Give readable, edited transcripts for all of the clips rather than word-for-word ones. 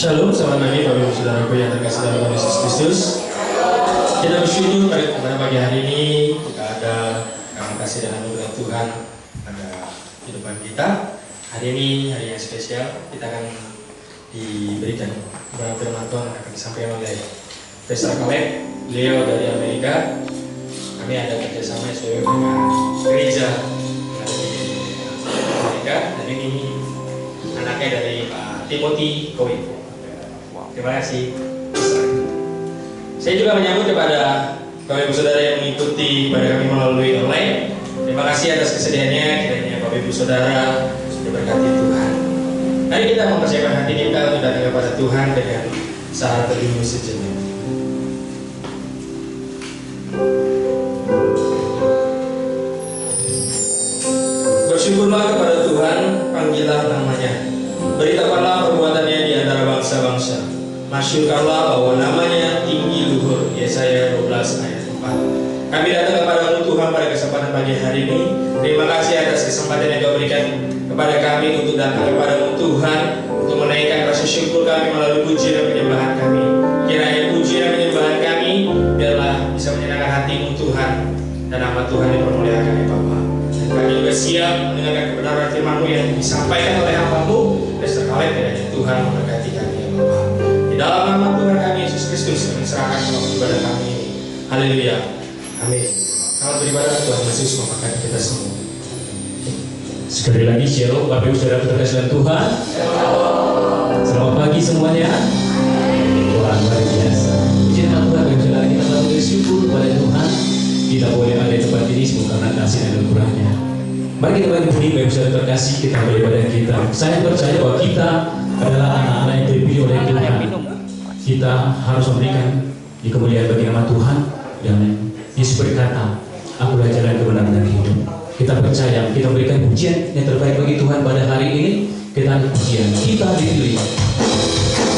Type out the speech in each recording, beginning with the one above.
Shalom, selamat pagi Bapak Ibu Saudaraku yang terkasih dalam Tuhan Yesus Kristus. Kita bersyukur pada pagi hari ini kita ada kasih dan anugerah Tuhan pada kehidupan kita. Hari ini hari yang spesial, kita akan diberikan beberapa firman Tuhan akan disampaikan oleh Pastor Caleb, beliau dari Amerika. Kami ada kerjasama sesuai dengan gereja dari Amerika, dan ini anaknya dari Pak Timothy Kowe. Terima kasih. Saya juga menyambut kepada Bapak Ibu Saudara yang mengikuti pada kami melalui online. Terima kasih atas kesediaannya, kiranya Bapak Ibu Saudara diberkati Tuhan. Mari kita mempersiapkan hati kita untuk datang kepada Tuhan dengan saat teduh sejenak. Bersyukurlah kepada Tuhan, panggillah namanya. Beritakanlah perbuatannya di antara bangsa-bangsa. Masyurkanlah bahwa namanya tinggi luhur. Yesaya 12 ayat 4. Kami datang kepadamu Tuhan pada kesempatan pagi hari ini. Terima kasih atas kesempatan yang Kau berikan kepada kami untuk datang kepadamu Tuhan, untuk menaikkan rasa syukur kami melalui pujian dan penyembahan kami. Kiranya pujian dan penyembahan kami biarlah bisa menyenangkan hati-Mu Tuhan, dan nama Tuhan dipermuliakan ya Bapa. Dan kami juga siap mendengarkan kebenaran firman-Mu yang disampaikan oleh hamba-Mu Pastor Caleb. Kiranya Tuhan memberkati kami ya Bapa. Di dalam nama Tuhan kami Yesus Kristus kami serahkan waktu ibadah kami ini. Haleluya. Amin. Selamat beribadah, Tuhan Yesus memberkati kita semua. Sekali lagi shalom Bapak Ibu Saudara terkasih dalam Tuhan. Selamat pagi semuanya. Tuhan luar biasa. Puji nama Tuhan, Bapak Ibu Saudara, kita selalu bersyukur kepada Tuhan. Kita boleh ada di tempat ini semua karena kasih dan anugerahnya. Mari kita beri Bapak Ibu Saudara terkasih, kita beribadah kita. Saya percaya bahwa kita adalah anak-anak yang dipilih oleh Tuhan. Kita harus memberikan di kemuliaan bagi nama Tuhan. Dan Yesus berkata, akulah jalan kebenaran dan hidup. Kita percaya, kita berikan pujian yang terbaik bagi Tuhan pada hari ini. Kita pujian, kita dipilih. Dipilih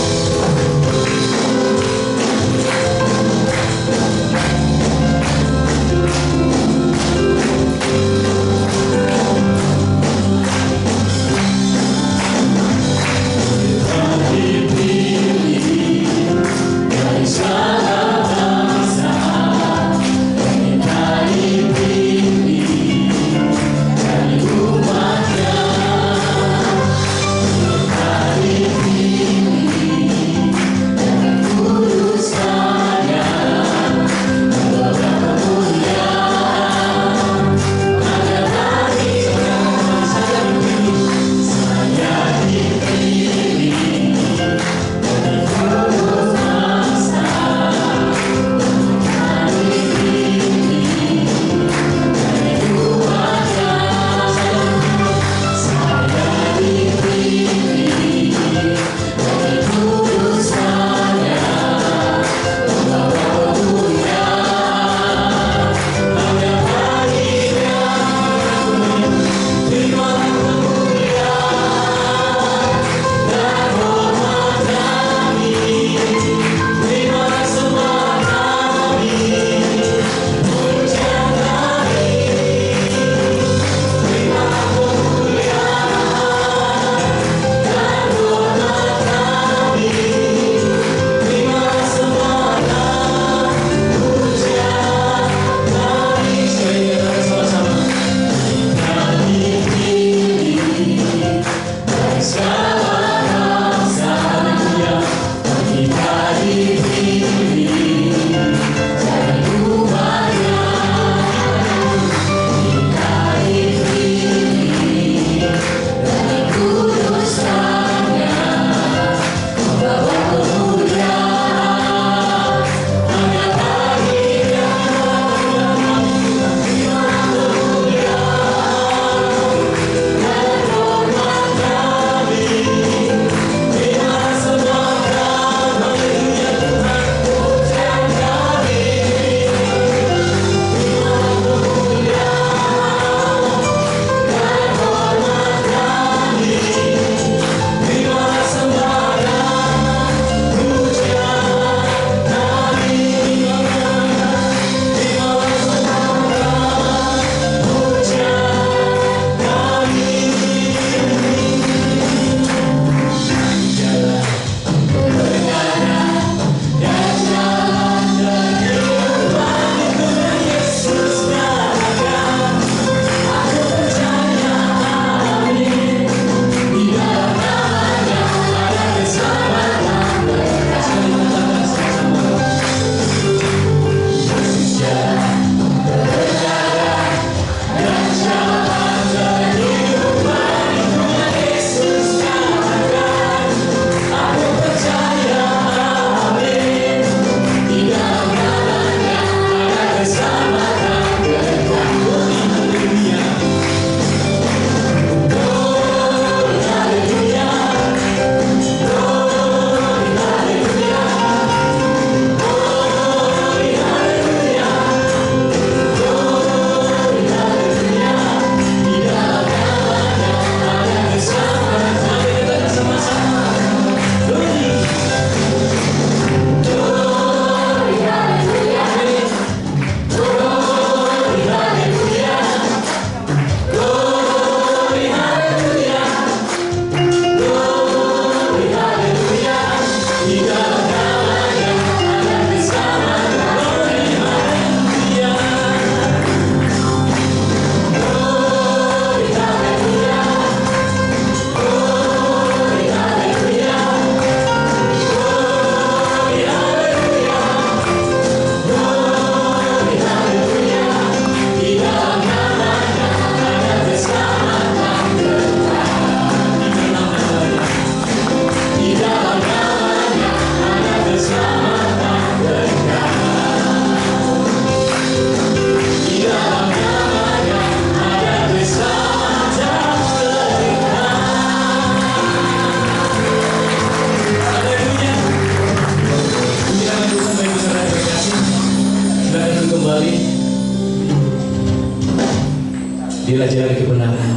tunjukkanlah jalan kebenaran,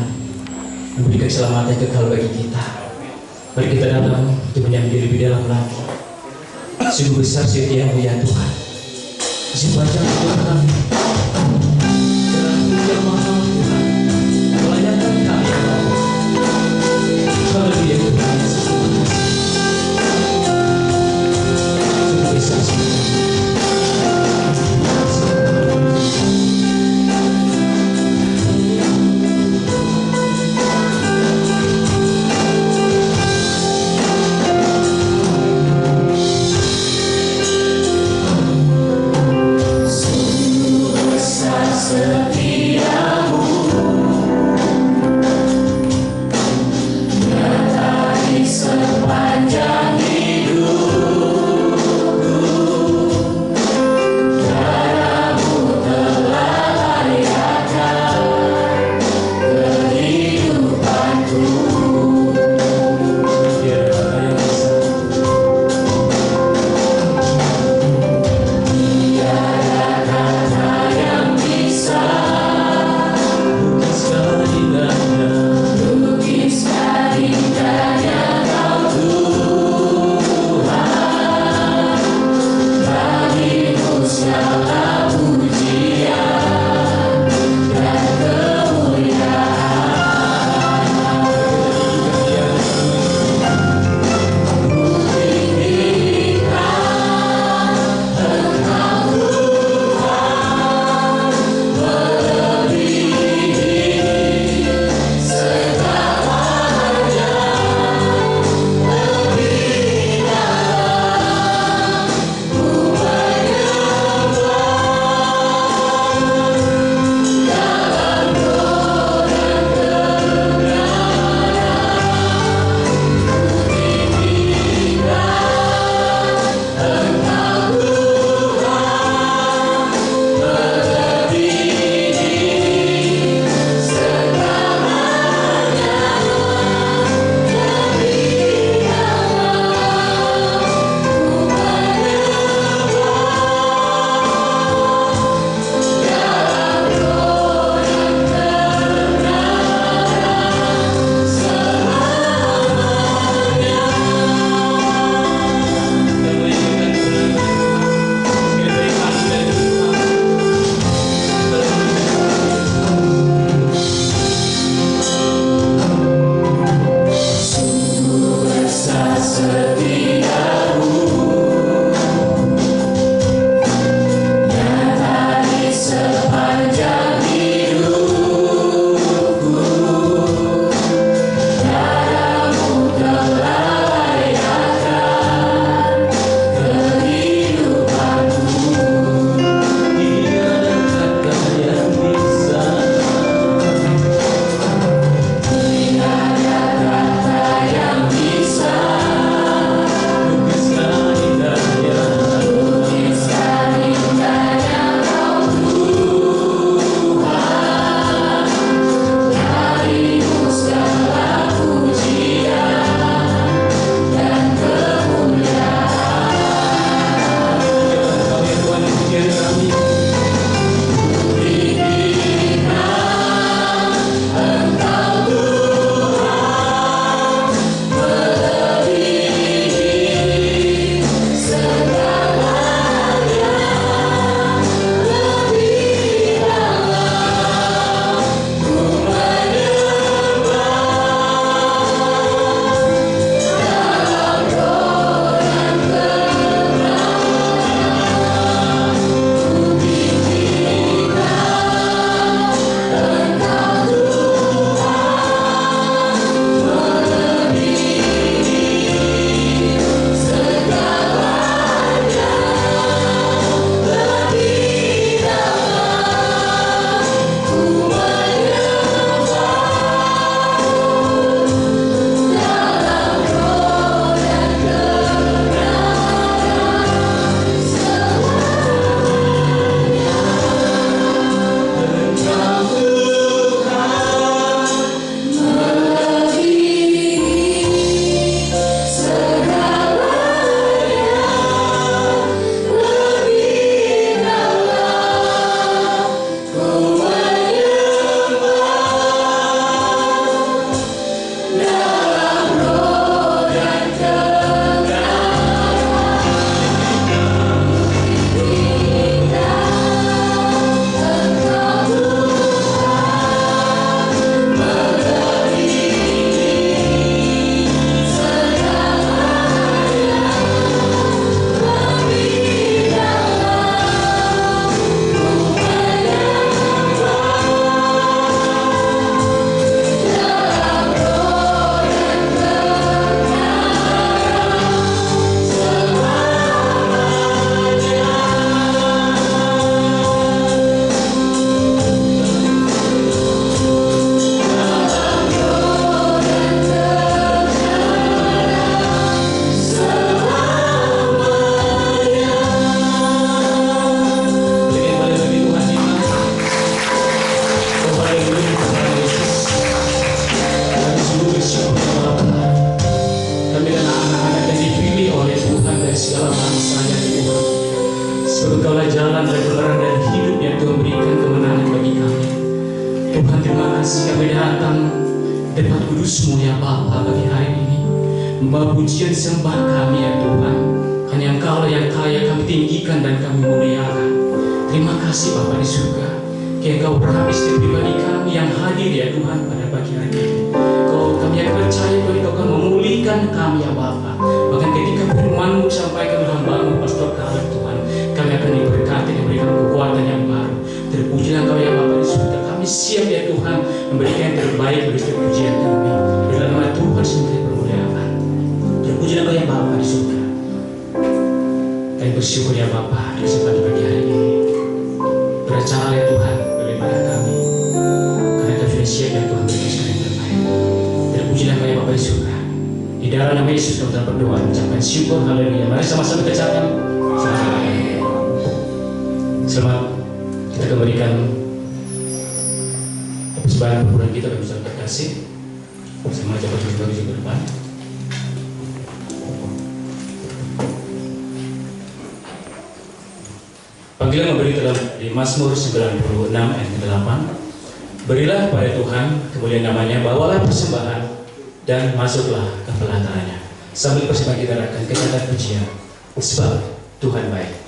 memberikan keselamatan yang kekal bagi kita. Mari kita datang untuk menyambut lebih dalam lagi. Sungguh besar setiamu ya Tuhan. Sepanjang hidup kami, jalan yang mahal Tuhan, pelayanan kami ya Allah. Haleluya Tuhan Yesus. Sungguh besar Sungguh datang tempat kudus-Mu ya Bapa bagi hari ini. Membawa pujian sembah kami ya Tuhan. Hanya Engkau yang kaya kami tinggikan dan kami muliakan. Terima kasih Bapa di surga. Engkau berkati setiap pribadi kami yang hadir ya Tuhan pada pagi hari ini. Kami yang percaya bahwa Engkau akan memulihkan kami ya Bapa. Bahkan ketika firman-Mu sampaikan hamba-Mu Pastor Khalid Tuhan, kami akan diberkati dan memberikan kekuatan yang baru. Terpujilah Engkau ya Bapa di surga. Kami siap ya Tuhan memberikan yang terbaik bagi setiap pujian kami. Dalam nama Tuhan sendiri permuliaan. Terpujilah Engkau ya Bapa di surga. Kami bersyukur ya Bapa di kesempatan pagi hari ini. Berbicara ya Tuhan bagaimana kami, karena kami sudah siap ya Tuhan berikan sekarang yang terbaik. Terpujilah Engkau ya Bapa di surga. Di dalam nama Yesus kami telah berdoa, mengucapkan syukur, haleluya. Mari sama-sama kita ucapkan selamat. Kita kembalikan persembahan perpuluhan kita bagi Ustaz terkasih. Sama jabat bagi ke depan. Panggilan memberi dalam di Mazmur 96 ayat 8. Berilah pada Tuhan kemuliaan namanya, bawalah persembahan dan masuklah ke pelataranya. Sambil persembahan kita akan kecatat pujian, sebab Tuhan baik.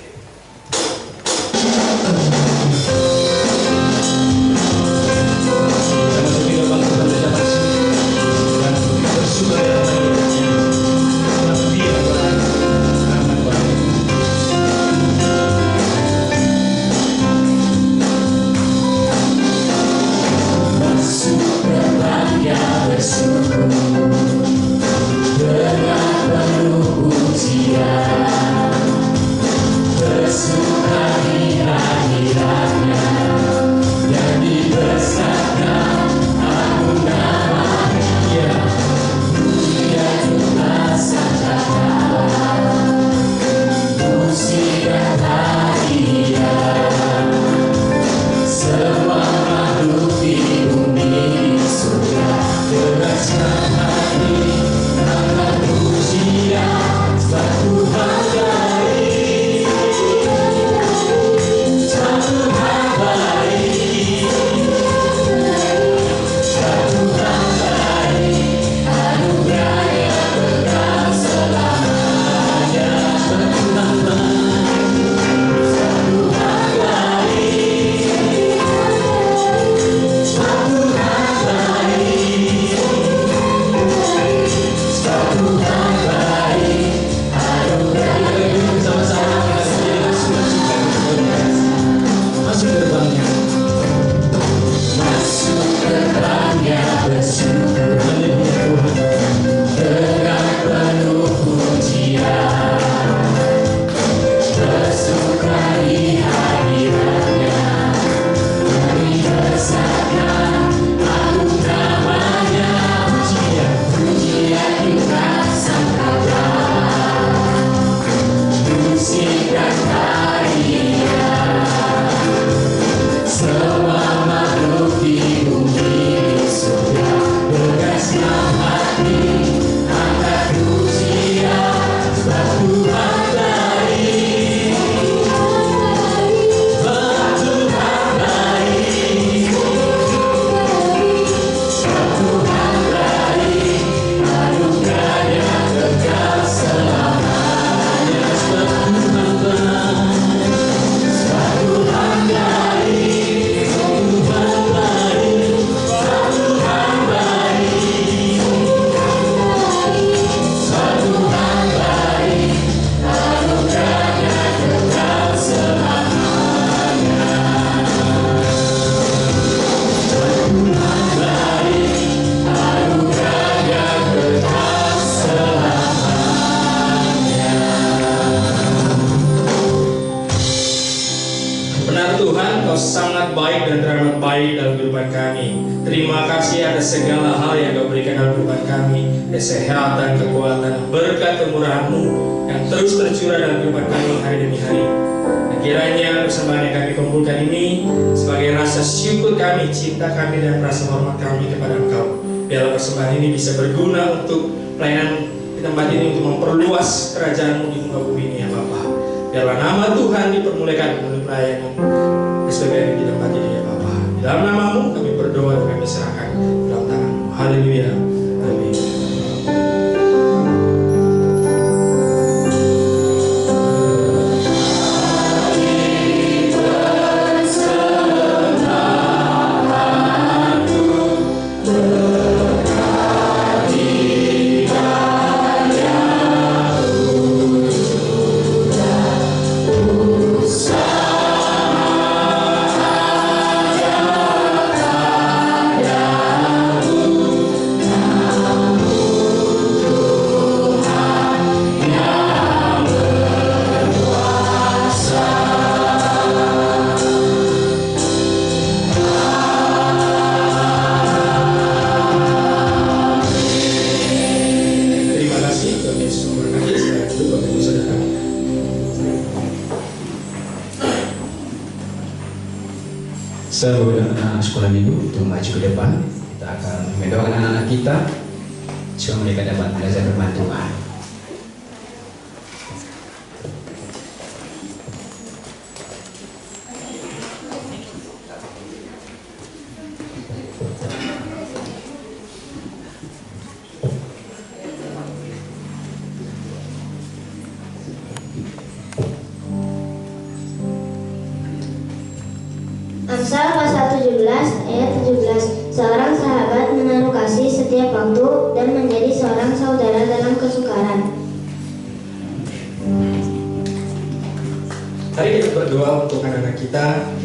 sangat baik dan teramat baik dalam kehidupan kami. Terima kasih atas segala hal yang Kau berikan dalam kehidupan kami, kesehatan, kekuatan, berkat kemurahan-Mu yang terus tercurah dalam kehidupan kami hari demi hari. Dan kiranya persembahan yang kami kumpulkan ini sebagai rasa syukur kami, cinta kami, dan rasa hormat kami kepada Engkau. Biarlah persembahan ini bisa berguna untuk pelayanan di tempat ini, untuk memperluas kerajaan-Mu di muka bumi ini, ya Bapa. Biarlah nama Tuhan dipermuliakan melalui pelayanan SPBN di tempat ini, ya Bapa. Di dalam nama-Mu kami berdoa dan kami serahkan dalam tangan Haleluya. Amin. Saya mengundang anak-anak sekolah minggu untuk maju ke depan. Kita akan mendoakan anak-anak kita supaya mereka dapat belajar firman Tuhan. Amsal pasal 17 ayat 17. Seorang sahabat menaruh kasih setiap waktu dan menjadi seorang saudara dalam kesukaran. Mari kita berdoa untuk anak-anak kita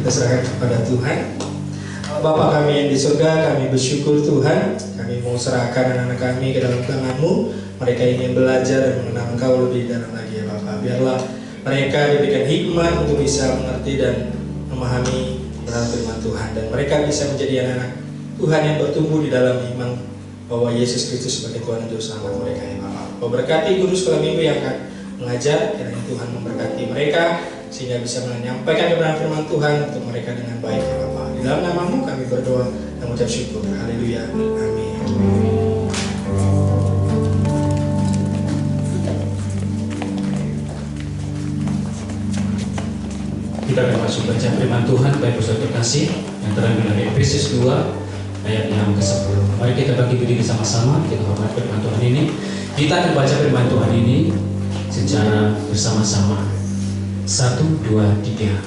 serahkan kepada Tuhan. Bapa kami yang di surga, kami bersyukur Tuhan. Kami mau serahkan anak-anak kami ke dalam tangan-Mu. Mereka ingin belajar dan mengenal Engkau lebih dalam lagi ya Bapa. Biarlah mereka diberikan hikmat untuk bisa mengerti dan memahami benar firman Tuhan, dan mereka bisa menjadi anak-anak Tuhan yang bertumbuh di dalam iman bahwa Yesus Kristus sebagai Tuhan dan Juru Selamat mereka ya Bapa. Kau berkati guru sekolah minggu yang akan mengajar, kiranya Tuhan memberkati mereka sehingga bisa menyampaikan kebenaran firman Tuhan untuk mereka dengan baik ya Bapa. Di dalam nama-Mu kami berdoa dan mengucap syukur. Haleluya. Amin. Kita akan masuk baca firman Tuhan baik saudara terkasih yang terambil dari Efesus 2 ayat yang ke-10. Mari kita bagi berdiri sama-sama, kita hormat firman Tuhan ini. Kita akan baca firman Tuhan ini secara bersama-sama. 1, 2, 3.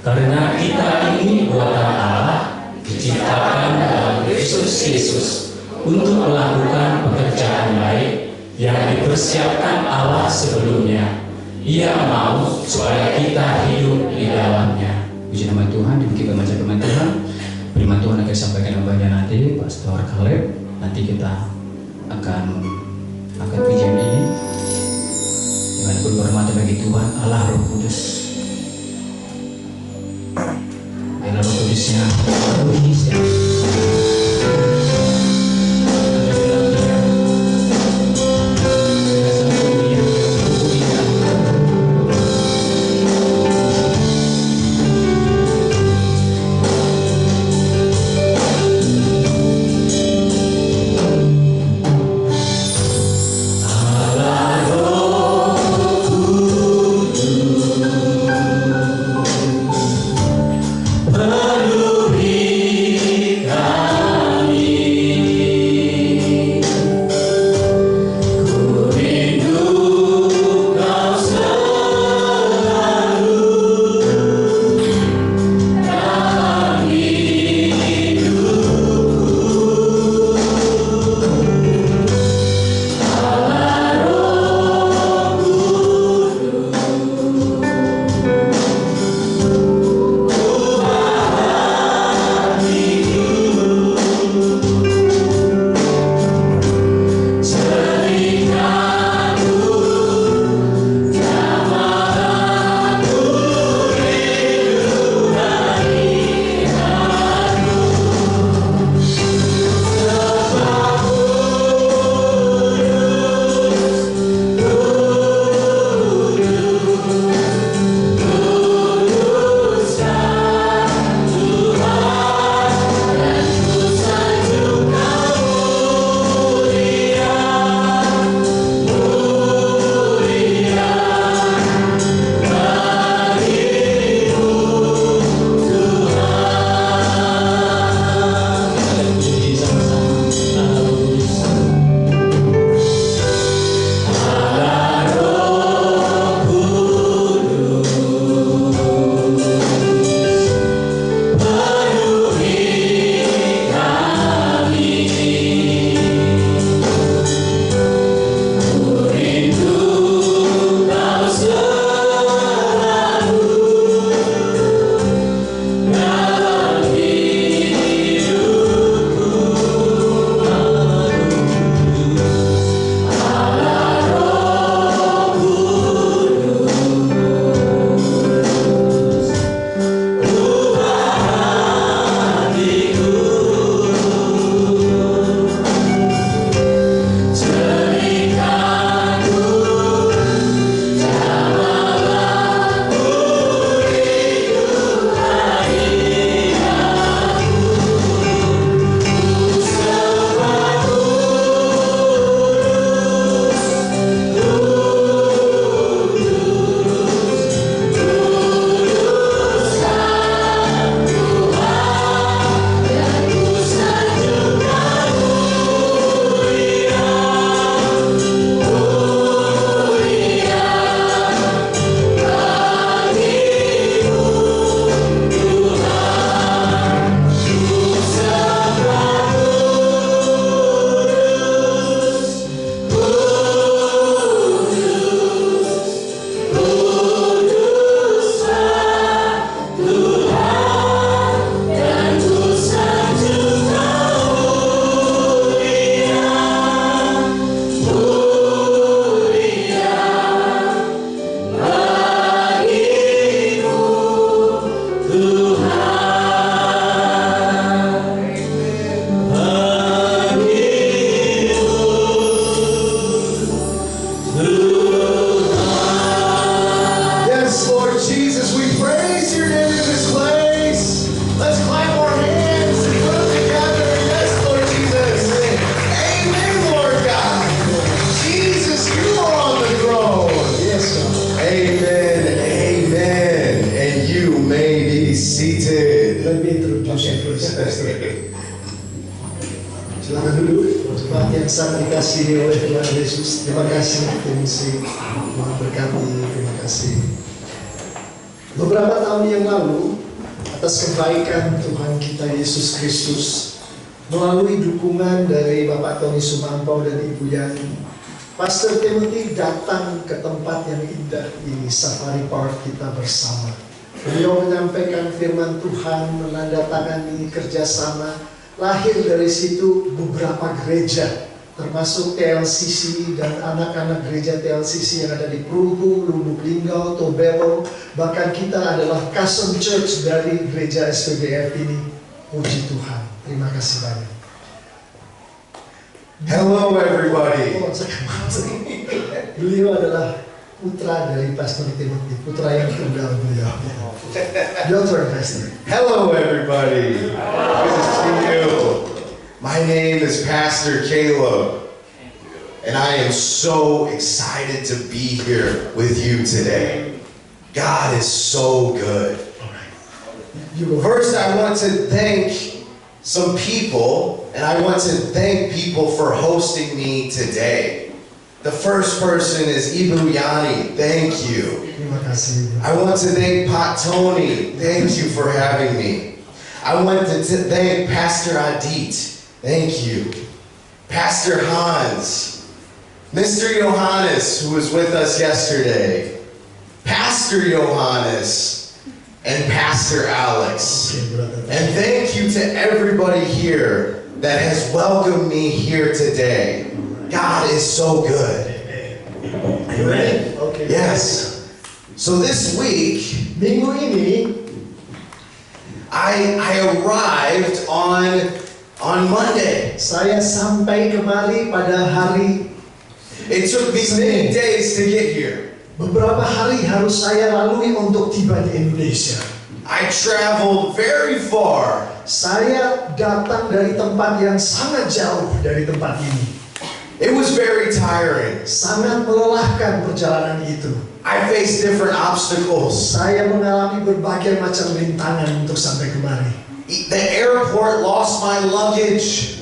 Karena kita ini buatan Allah, diciptakan dalam Kristus Yesus untuk melakukan pekerjaan baik yang dipersiapkan Allah sebelumnya. Ia mau supaya kita hidup di dalamnya. Puji nama Tuhan. Demikian baca firman Tuhan. Firman Tuhan akan disampaikan bagian nanti Pastor Caleb. Nanti kita akan angkat pujian ini dengan berhormat bagi Tuhan Allah Roh Kudus. Bila Roh Kudusnya Indonesia. Penuhi Jemaat yang sangat dikasihi oleh Tuhan Yesus, terima kasih Timsi, Tuhan berkati, terima kasih. Beberapa tahun yang lalu, atas kebaikan Tuhan kita Yesus Kristus, melalui dukungan dari Bapak Tony Sumampau dan Ibu Yani, Pastor Timothy datang ke tempat yang indah ini, Safari Park kita bersama. Beliau menyampaikan firman Tuhan, menandatangani kerjasama. Lahir dari situ beberapa gereja, termasuk TLCC dan anak-anak gereja TLCC yang ada di Perunggu, Lubuk Linggau, Tobelo. Bahkan kita adalah Custom Church dari gereja SPBF ini. Puji Tuhan, terima kasih banyak. Hello everybody. Beliau adalah putra dari Pastor Timothy, putra yang tunggal beliau. Your turn, Pastor. Hello everybody. Good to see you. My name is Pastor Caleb, and I am so excited to be here with you today. God is so good. First, I want to thank some people, and I want to thank people for hosting me today. The first person is Ibu Yani. Thank you. I want to thank Pat Tony. Thank you for having me. I want to thank Pastor Adit. Thank you. Pastor Hans. Mr. Johannes, who was with us yesterday. Pastor Johannes. And Pastor Alex. And thank you to everybody here that has welcomed me here today. God is so good. Amen. Okay. Yes. So this week, Minggu ini, I arrived on Monday. saya sampai kemari pada hari. It took me many days to get here. Beberapa hari harus saya lalui untuk tiba di Indonesia. I traveled very far. Saya datang dari tempat yang sangat jauh dari tempat ini. It was very tiring. Sangat melelahkan perjalanan itu. I faced different obstacles. Saya mengalami berbagai macam rintangan untuk sampai kemari. The airport lost my luggage.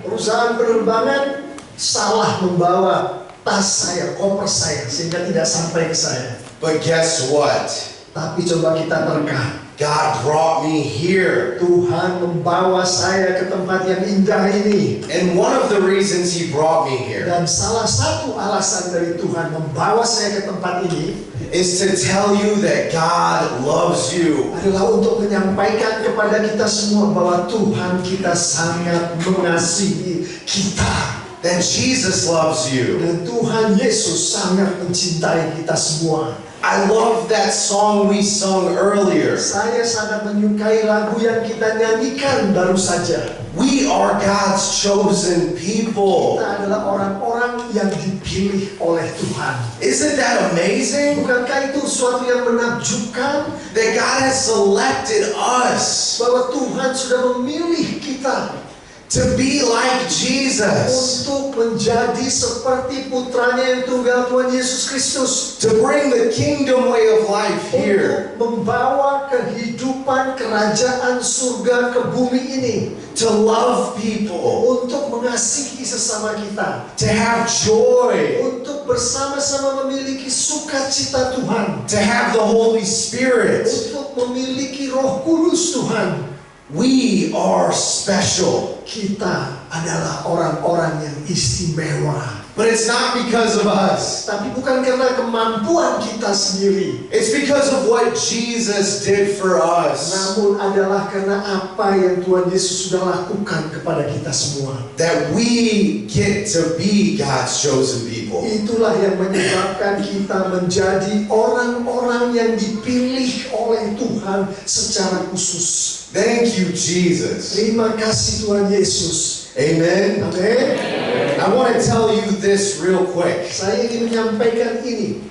Perusahaan penerbangan salah membawa tas saya, koper saya, sehingga tidak sampai ke saya. But guess what? Tapi coba kita terka. God brought me here. Tuhan membawa saya ke tempat yang indah ini. And one of the reasons He brought me here Dan salah satu alasan dari Tuhan membawa saya ke tempat ini is to tell you that God loves you. adalah untuk menyampaikan kepada kita semua bahwa Tuhan kita sangat mengasihi kita. That Jesus loves you. Dan Tuhan Yesus sangat mencintai kita semua. I love that song we sung earlier. Saya sangat menyukai lagu yang kita nyanyikan baru saja. We are God's chosen people. Kita adalah orang-orang yang dipilih oleh Tuhan. Isn't that amazing? Bukankah itu sesuatu yang menakjubkan? That God has selected us Bahwa Tuhan sudah memilih kita to be like Jesus. untuk menjadi seperti putranya yang tunggal Tuhan Yesus Kristus. To bring the kingdom way of life here. Untuk membawa kehidupan kerajaan surga ke bumi ini. To love people. Untuk mengasihi sesama kita. To have joy. Untuk bersama-sama memiliki sukacita Tuhan. To have the Holy Spirit. Untuk memiliki Roh Kudus Tuhan. We are special. Kita adalah orang-orang yang istimewa. But it's not because of us. Tapi bukan karena kemampuan kita sendiri. It's because of what Jesus did for us. Namun adalah karena apa yang Tuhan Yesus sudah lakukan kepada kita semua. That we get to be God's chosen people. Itulah yang menyebabkan kita menjadi orang-orang yang dipilih oleh Tuhan secara khusus. Thank you, Jesus. Terima kasih Tuhan Yesus. Amen. Amin. I want to tell you this real quick. Saya ingin menyampaikan ini.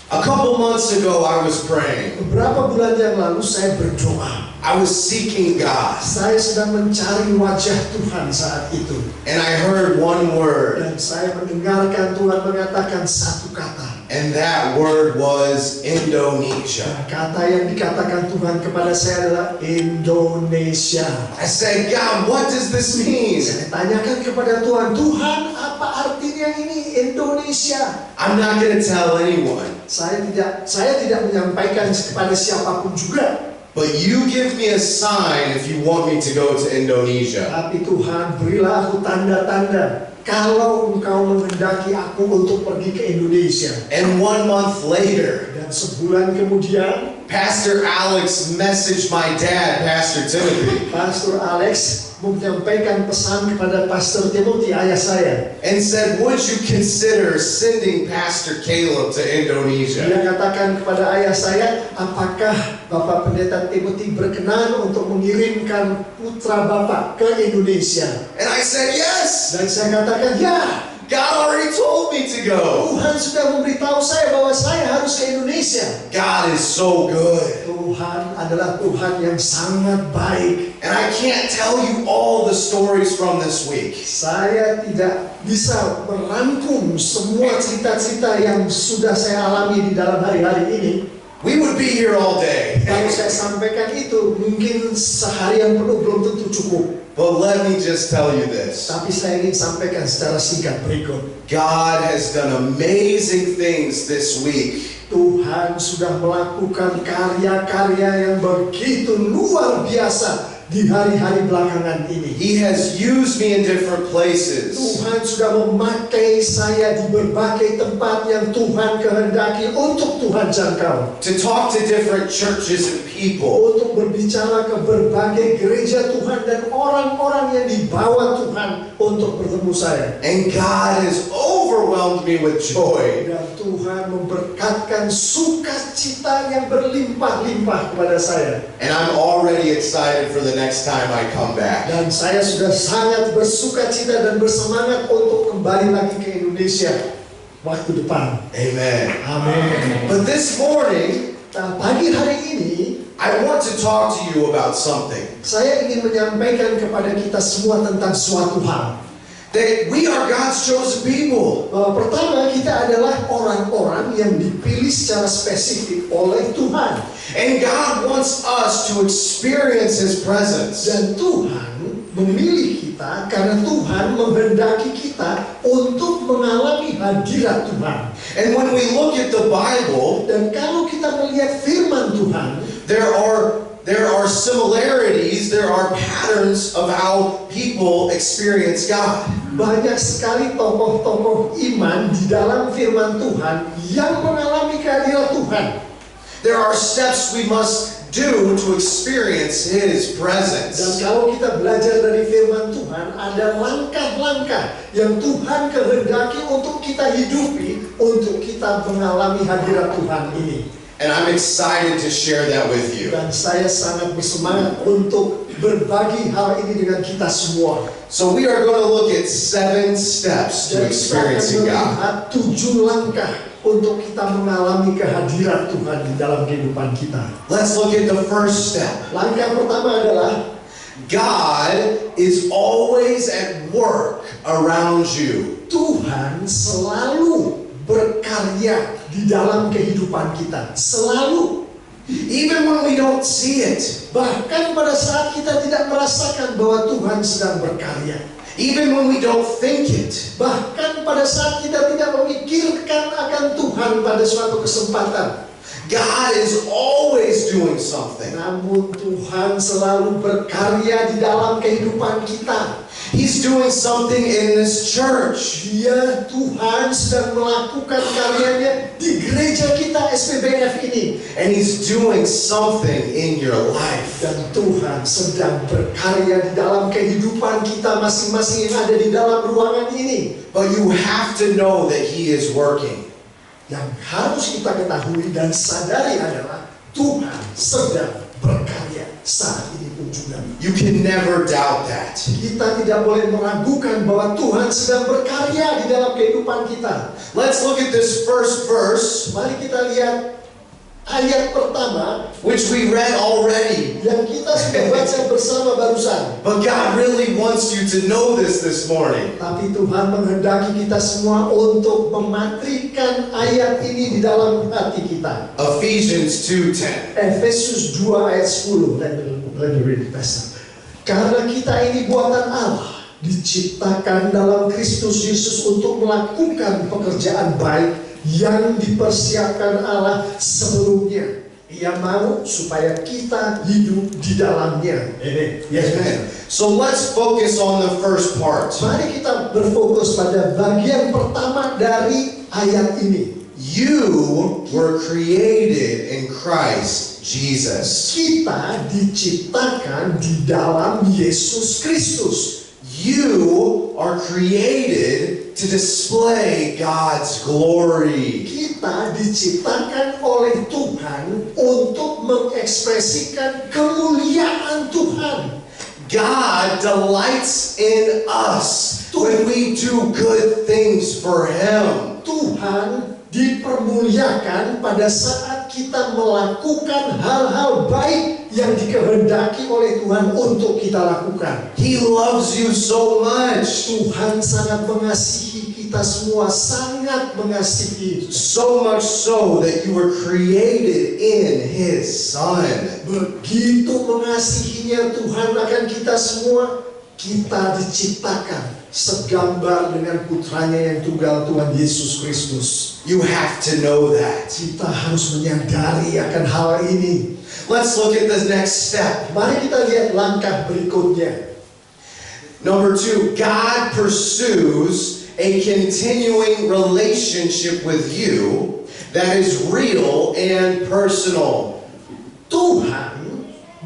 A couple months ago, I was praying. Beberapa bulan yang lalu saya berdoa. I was seeking God. Saya sedang mencari wajah Tuhan saat itu. And I heard one word. Dan saya mendengarkan Tuhan mengatakan satu kata. And that word was Indonesia. Kata yang dikatakan Tuhan kepada saya adalah Indonesia. I said, God, what does this mean? Saya tanyakan kepada Tuhan, Tuhan apa artinya ini Indonesia? I'm not going to tell anyone. Saya tidak menyampaikan kepada siapapun juga. But you give me a sign if you want me to go to Indonesia. Tapi Tuhan, berilah aku tanda-tanda kalau Engkau menghendaki aku untuk pergi ke Indonesia. And 1 month later, Dan sebulan kemudian, Pastor Alex messaged my dad, Pastor Timothy, Pastor Alex menyampaikan pesan kepada Pastor Timothy, ayah saya. and said, would you consider sending Pastor Caleb to Indonesia? Dia katakan kepada ayah saya, apakah Bapak Pendeta Timothy berkenan untuk mengirimkan putra Bapak ke Indonesia? And I said, yes! Dan saya katakan, ya, God already told me to go. Tuhan sudah memberitahu saya bahwa saya harus ke Indonesia. God is so good. Tuhan adalah Tuhan yang sangat baik. And I can't tell you all the stories from this week. Saya tidak bisa merangkum semua cerita-cerita yang sudah saya alami di dalam hari-hari ini. We would be here all day. Kalau saya sampaikan itu, mungkin seharian penuh belum tentu cukup. But let me just tell you this. Tapi saya ingin sampaikan secara singkat berikut. God has done amazing things this week. Tuhan sudah melakukan karya-karya yang begitu luar biasa di hari-hari belakangan ini. He has used me in different places. Tuhan sudah memakai saya di berbagai tempat yang Tuhan kehendaki untuk Tuhan jangkau. To talk to different churches and people. Untuk berbicara ke berbagai gereja Tuhan dan orang-orang yang dibawa Tuhan untuk bertemu saya. And God has overwhelmed me with joy. Dan Tuhan memberkatkan sukacita yang berlimpah-limpah kepada saya. And I'm already excited for the next time I come back. Dan saya sudah sangat bersukacita dan bersemangat untuk kembali lagi ke Indonesia waktu depan. Amen. Amin. But this morning, Pagi hari ini I want to talk to you about something. saya ingin menyampaikan kepada kita semua tentang suatu hal. That we are God's chosen people. Pertama, kita adalah orang-orang yang dipilih secara spesifik oleh Tuhan. And God wants us to experience His presence. Dan Tuhan memilih kita karena Tuhan menghendaki kita untuk mengalami hadirat Tuhan. And when we look at the Bible, Dan kalau kita melihat firman Tuhan, there are similarities, there are patterns of how people experience God. banyak sekali tokoh-tokoh iman di dalam firman Tuhan yang mengalami kehadiran Tuhan. There are steps we must do to experience His Dan presence. kalau kita belajar dari firman Tuhan, ada langkah-langkah yang Tuhan kehendaki untuk kita hidupi, untuk kita mengalami hadirat Tuhan ini. And I'm excited to share that with you. Dan saya sangat bersemangat untuk berbagi hal ini dengan kita semua. So we are going to look at 7 steps to Dan kita akan experiencing God. melihat 7 langkah untuk kita mengalami kehadiran Tuhan di dalam kehidupan kita. Let's look at the first step. Langkah pertama adalah God is always at work around you. Tuhan selalu berkarya di dalam kehidupan kita. Selalu. Even when we don't see it. Bahkan pada saat kita tidak merasakan bahwa Tuhan sedang berkarya. Even when we don't think it. Bahkan pada saat kita tidak memikirkan akan Tuhan pada suatu kesempatan. God is always doing something. Namun Tuhan selalu berkarya di dalam kehidupan kita. He's doing something in this church. Dia, Tuhan sedang melakukan karyanya di gereja kita SPBF ini. And He's doing something in your life. Dan Tuhan sedang berkarya di dalam kehidupan kita masing-masing yang ada di dalam ruangan ini. But you have to know that He is working. Yang harus kita ketahui dan sadari adalah Tuhan sedang berkarya saat ini pun juga. You can never doubt that. Kita tidak boleh meragukan bahwa Tuhan sedang berkarya di dalam kehidupan kita. Let's look at this first verse. Mari kita lihat ayat pertama which we read already. yang kita sudah baca bersama barusan. But God really wants you to know this morning. Tapi Tuhan menghendaki kita semua untuk mematrikan ayat ini di dalam hati kita. Ephesians 2:10. Efesus 2 ayat 10. Let me read it, Pastor. Karena kita ini buatan Allah, diciptakan dalam Kristus Yesus untuk melakukan pekerjaan baik yang dipersiapkan Allah sebelumnya. Ia mau supaya kita hidup di dalamnya. Amen. So let's focus on the first part. Mari kita berfokus pada bagian pertama dari ayat ini. You were created in Christ Jesus. Kita diciptakan di dalam Yesus Kristus. You are created to display God's glory. Kita diciptakan oleh Tuhan untuk mengekspresikan kemuliaan Tuhan. God delights in us when we do good things for Him. Tuhan dipermuliakan pada saat kita melakukan hal-hal baik yang dikehendaki oleh Tuhan untuk kita lakukan. He loves you so much. Tuhan sangat mengasihi kita semua, sangat mengasihi. So much so that you were created in His Son. Begitu mengasihinya Tuhan akan kita semua, kita diciptakan segambar dengan putranya yang tunggal, Tuhan Yesus Kristus. You have to know that. Kita harus menyadari akan hal ini. Let's look at the next step. Mari kita lihat langkah berikutnya. Number 2, God pursues a continuing relationship with you that is real and personal. Tuhan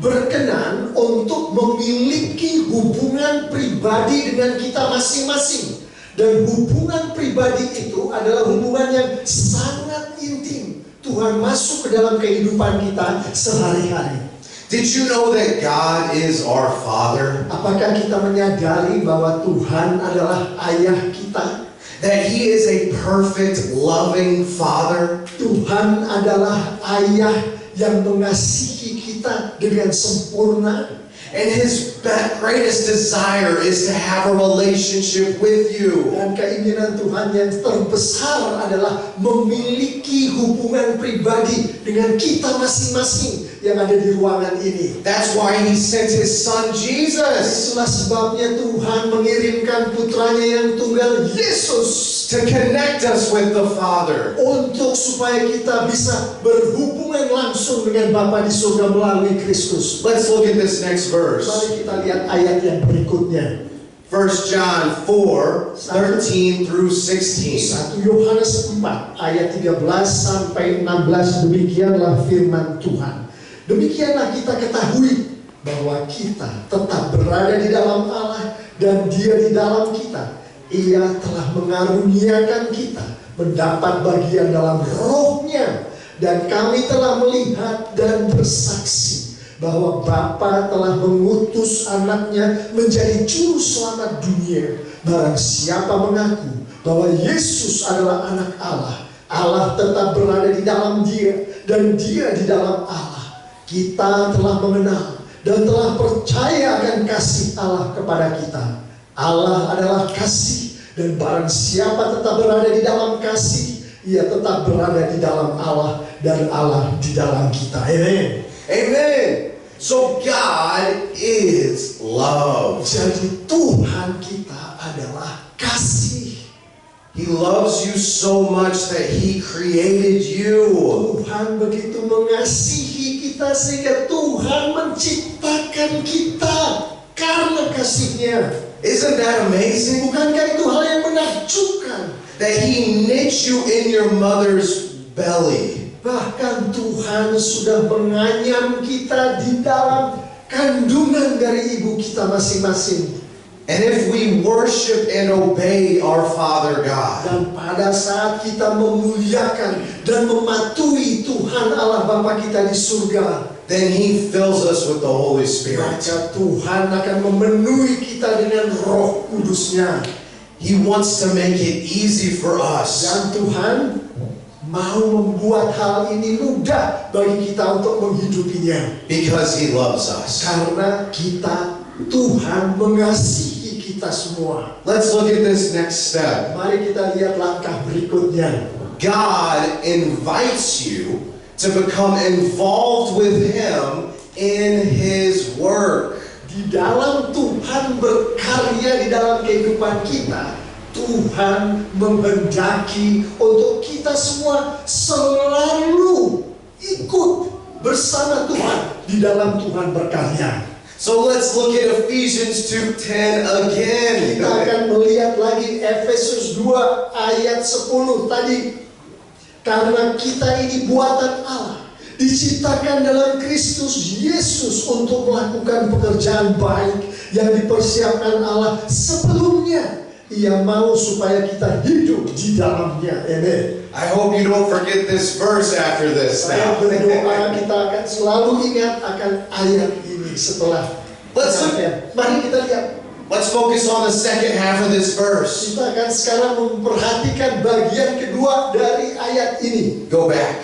berkenan untuk memiliki hubungan pribadi dengan kita masing-masing. Dan hubungan pribadi itu adalah hubungan yang sangat intim. Tuhan masuk ke dalam kehidupan kita sehari-hari. Did you know that God is our Father? Apakah kita menyadari bahwa Tuhan adalah ayah kita? That He is a perfect, loving Father? Tuhan adalah ayah yang mengasihi kita dengan sempurna. And His greatest desire is to have a relationship with you. Dan keinginan Tuhan yang terbesar adalah memiliki hubungan pribadi dengan kita masing-masing yang ada di ruangan ini. That's why He sent His Son Jesus. Itulah sebabnya Tuhan mengirimkan putranya yang tunggal Yesus to connect us with the Father. Untuk supaya kita bisa berhubungan langsung dengan Bapa di surga melalui Kristus. Let's look at this next verse. Mari kita lihat ayat yang berikutnya. 1 John 4:13 through 16. 1 Yohanes 4 ayat 13 sampai 16, demikianlah firman Tuhan. Demikianlah kita ketahui bahwa kita tetap berada di dalam Allah dan Dia di dalam kita. Ia telah mengaruniakan kita mendapat bagian dalam rohnya, dan kami telah melihat dan bersaksi bahwa Bapa telah mengutus anaknya menjadi juru selamat dunia. Barang siapa mengaku bahwa Yesus adalah anak Allah, Allah tetap berada di dalam Dia dan Dia di dalam Allah. Kita telah mengenal dan telah percaya akan kasih Allah kepada kita. Allah adalah kasih, dan barang siapa tetap berada di dalam kasih, ia tetap berada di dalam Allah dan Allah di dalam kita. Amen. Amen. So God is love. Jadi Tuhan kita adalah kasih. He loves you so much that He created you. Tuhan begitu mengasihi kita sehingga Tuhan menciptakan kita karena kasih-Nya. Isn't that amazing? Bukankah itu hal yang menakjubkan? That He knit you in your mother's belly. Bahkan Tuhan sudah menganyam kita di dalam kandungan dari ibu kita masing-masing. And if we worship and obey our Father God, Dan pada saat kita memuliakan dan mematuhi Tuhan Allah Bapa kita di surga, then He fills us with the Holy Spirit. maka Tuhan akan memenuhi kita dengan Roh Kudus-Nya. He wants to make it easy for us Dan Tuhan mau membuat hal ini mudah bagi kita untuk menghidupinya. Because He loves us. Karena Tuhan mengasihi kita semua. Let's look at this next step. Mari kita lihat langkah berikutnya. God invites you to become involved with Him in His work. Di dalam Tuhan berkarya di dalam kehidupan kita, Tuhan menghendaki untuk kita semua selalu ikut bersama Tuhan di dalam Tuhan berkarya. So let's look at Ephesians 2:10 again. Kita akan melihat lagi Efesus 2 ayat 10 tadi. Karena kita ini buatan Allah, diciptakan dalam Kristus Yesus untuk melakukan pekerjaan baik yang dipersiapkan Allah sebelumnya. Ia mau supaya kita hidup di dalamnya. Amen. I hope you don't forget this verse after this Saya now. berdoa kita akan selalu ingat akan ayat ini setelah. Mari kita lihat. Let's focus on the second half of this verse. Kita akan sekarang memperhatikan bagian kedua dari ayat ini. Go back.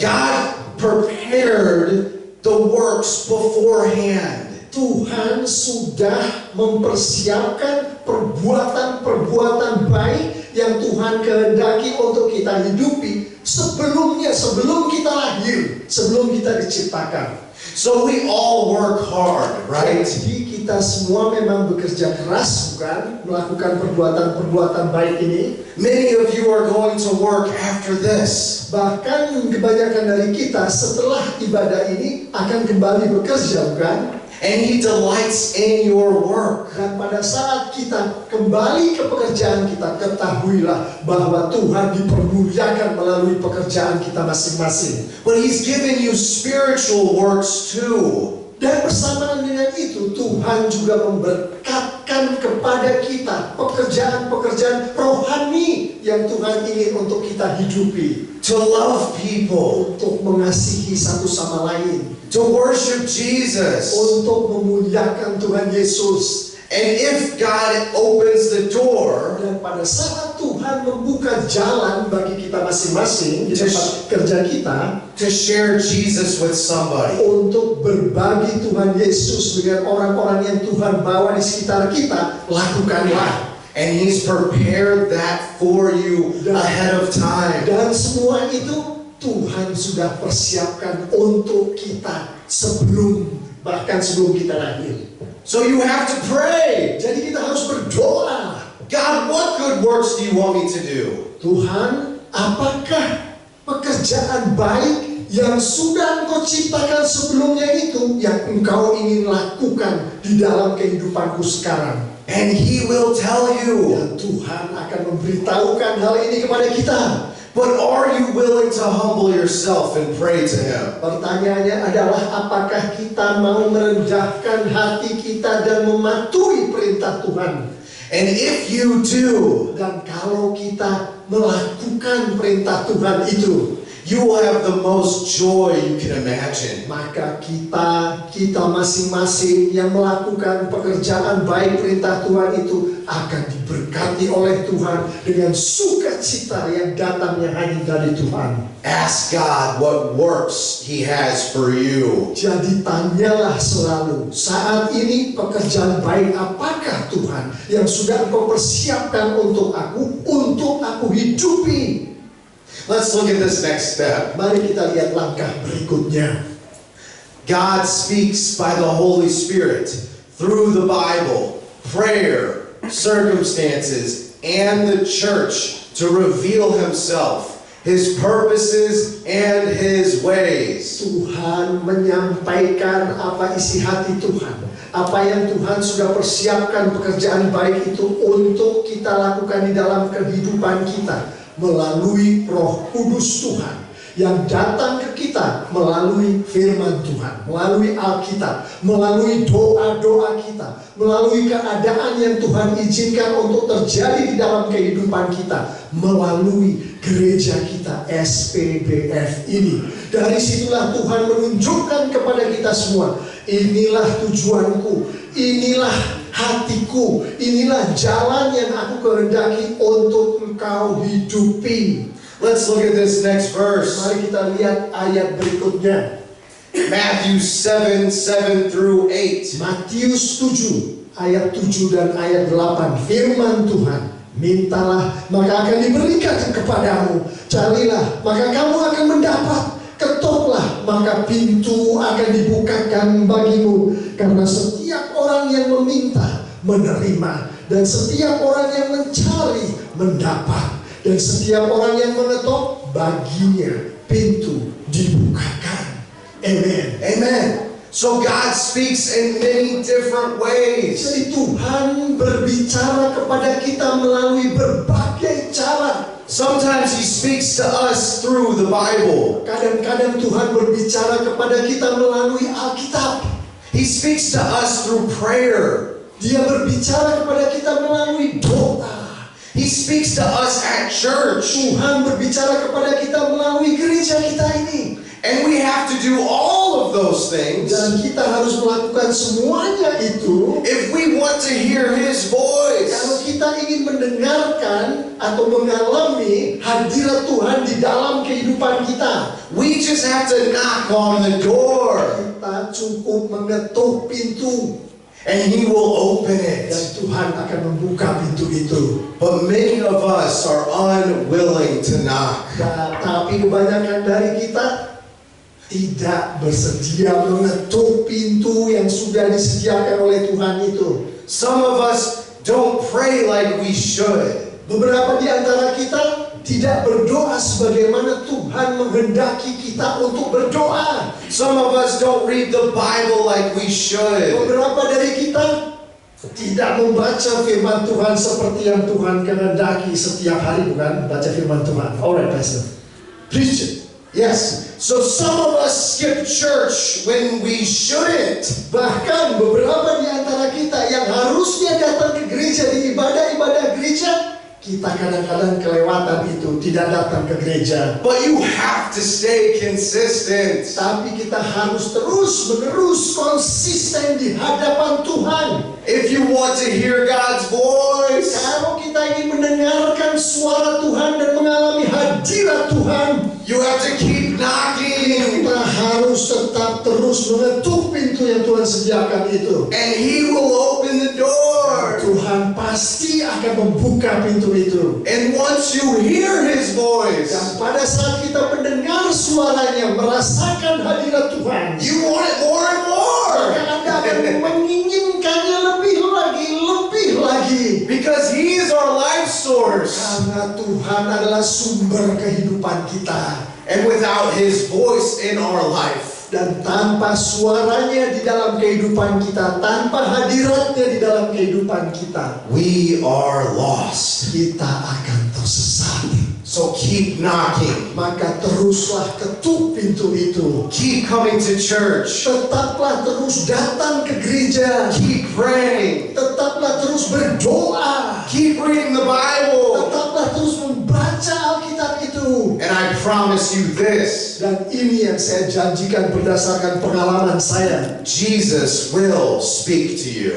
God prepared the works beforehand. Tuhan sudah mempersiapkan perbuatan-perbuatan baik yang Tuhan kehendaki untuk kita hidupi sebelumnya, sebelum kita lahir, sebelum kita diciptakan. So we all work hard, right? Jadi kita semua memang bekerja keras, bukan? Melakukan perbuatan-perbuatan baik ini. Many of you are going to work after this. Bahkan kebanyakan dari kita setelah ibadah ini akan kembali bekerja, bukan? And He delights in your work. Dan pada saat kita kembali ke pekerjaan kita, ketahuilah bahwa Tuhan dipermuliakan melalui pekerjaan kita masing-masing. But He's given you spiritual works too. Dan bersamaan dengan itu, Tuhan juga memberkatkan kepada kita pekerjaan-pekerjaan rohani yang Tuhan ingin untuk kita hidupi. To love people. Untuk mengasihi satu sama lain. To worship Jesus. Untuk memuliakan Tuhan Yesus. And if God opens the door, dan pada saat Tuhan membuka jalan bagi kita masing-masing di tempat kerja kita, to share Jesus with somebody, untuk berbagi Tuhan Yesus dengan orang-orang yang Tuhan bawa di sekitar kita, lakukanlah. And He's prepared that for you ahead of time. Dan semua itu Tuhan sudah persiapkan untuk kita bahkan sebelum kita lahir. So you have to pray. Jadi kita harus berdoa. God, what good works do you want me to do? Tuhan, apakah pekerjaan baik yang sudah Engkau ciptakan sebelumnya itu yang Engkau ingin lakukan di dalam kehidupanku sekarang? And He will tell you. Dan Tuhan akan memberitahukan hal ini kepada kita. But are you willing to humble yourself and pray to Him? Pertanyaannya adalah apakah kita mau merendahkan hati kita dan mematuhi perintah Tuhan? And if you do, dan kalau kita melakukan perintah Tuhan itu, you will have the most joy you can imagine. Maka kita masing-masing yang melakukan pekerjaan baik perintah Tuhan itu akan diberkati oleh Tuhan dengan sukacita yang datangnya hanya dari Tuhan. Ask God what works He has for you. Jadi tanyalah selalu, saat ini pekerjaan baik apakah Tuhan yang sudah Engkau persiapkan untuk aku hidupi? Let's look at this next step. Mari kita lihat langkah berikutnya. God speaks by the Holy Spirit through the Bible, prayer, circumstances, and the church to reveal Himself, His purposes, and His ways. Tuhan menyampaikan apa isi hati Tuhan. Apa yang Tuhan sudah persiapkan pekerjaan baik itu untuk kita lakukan di dalam kehidupan kita. Melalui Roh Kudus Tuhan yang datang ke kita melalui firman Tuhan, melalui Alkitab, melalui doa-doa kita, melalui keadaan yang Tuhan izinkan untuk terjadi di dalam kehidupan kita, melalui gereja kita SPBF ini. Dari situlah Tuhan menunjukkan kepada kita semua, inilah tujuanku, inilah hatiku, inilah jalan yang aku kehendaki untuk engkau hidupi. Let's look at this next verse. Mari kita lihat ayat berikutnya. Matthew 7:7 through 8. Matius 7 ayat 7 dan ayat 8. Firman Tuhan, mintalah maka akan diberikan kepadamu, carilah maka kamu akan mendapat, ketoklah maka pintu akan dibukakan bagimu. Karena setiap orang yang meminta menerima, dan setiap orang yang mencari mendapat, dan setiap orang yang mengetok baginya pintu dibukakan. Amen. Amen. So God speaks in many different ways. Jadi Tuhan berbicara kepada kita melalui berbagai cara. Sometimes He speaks to us through the Bible. Kadang-kadang Tuhan berbicara kepada kita melalui Alkitab. He speaks to us through prayer. Dia berbicara kepada kita melalui doa. He speaks to us at church. Tuhan berbicara kepada kita melalui gereja kita ini. And we have to do all of those things Dan kita harus melakukan semuanya itu if we want to hear His kalau voice. kita ingin mendengarkan atau mengalami hadirat Tuhan di dalam kehidupan kita. We just have to knock on the door Kita cukup mengetuk pintu and He will open dan it. Tuhan akan membuka pintu itu. But many of us are unwilling to knock. Tapi kebanyakan dari kita tidak bersedia mengetuk pintu yang sudah disediakan oleh Tuhan itu. Some of us don't pray like we should. Beberapa di antara kita tidak berdoa sebagaimana Tuhan menghendaki kita untuk berdoa. Some of us don't read the Bible like we should. Beberapa dari kita tidak membaca firman Tuhan seperti yang Tuhan kehendaki setiap hari, bukan? Baca firman Tuhan. Alright, Pastor. Preach it. Yes. So some of us skip church when we shouldn't. Bahkan beberapa di antara kita yang harusnya datang ke gereja di ibadah-ibadah gereja, kita kadang-kadang kelewatan itu, tidak datang ke gereja. But you have to stay consistent. Tapi kita harus terus-menerus konsisten di hadapan Tuhan. If you want to hear God's voice, Kalau kita ingin mendengarkan suara Tuhan dan mengalami hadirat Tuhan, you have to keep knocking. kita harus tetap terus mengetuk pintu yang Tuhan sediakan itu. And He will open the door. Tuhan pasti akan membuka pintu itu. And once you hear His voice, Dan pada saat kita mendengar suaranya, merasakan hadirat Tuhan, you want it more and more. maka Anda akan menginginkannya lebih lagi. Because He is our life source. Karena Tuhan adalah sumber kehidupan kita. And without His voice in our life, Dan tanpa suaranya di dalam kehidupan kita, tanpa hadiratnya di dalam kehidupan kita, we are lost. kita akan tersesat. So keep knocking. Maka teruslah ketuk pintu itu. Keep coming to church. Tetaplah terus datang ke gereja. Keep praying. Tetaplah terus berdoa. Keep reading the Bible. Tetaplah terus membaca Alkitab itu. And I promise you this, Dan ini yang saya janjikan berdasarkan pengalaman saya. Jesus will speak to you.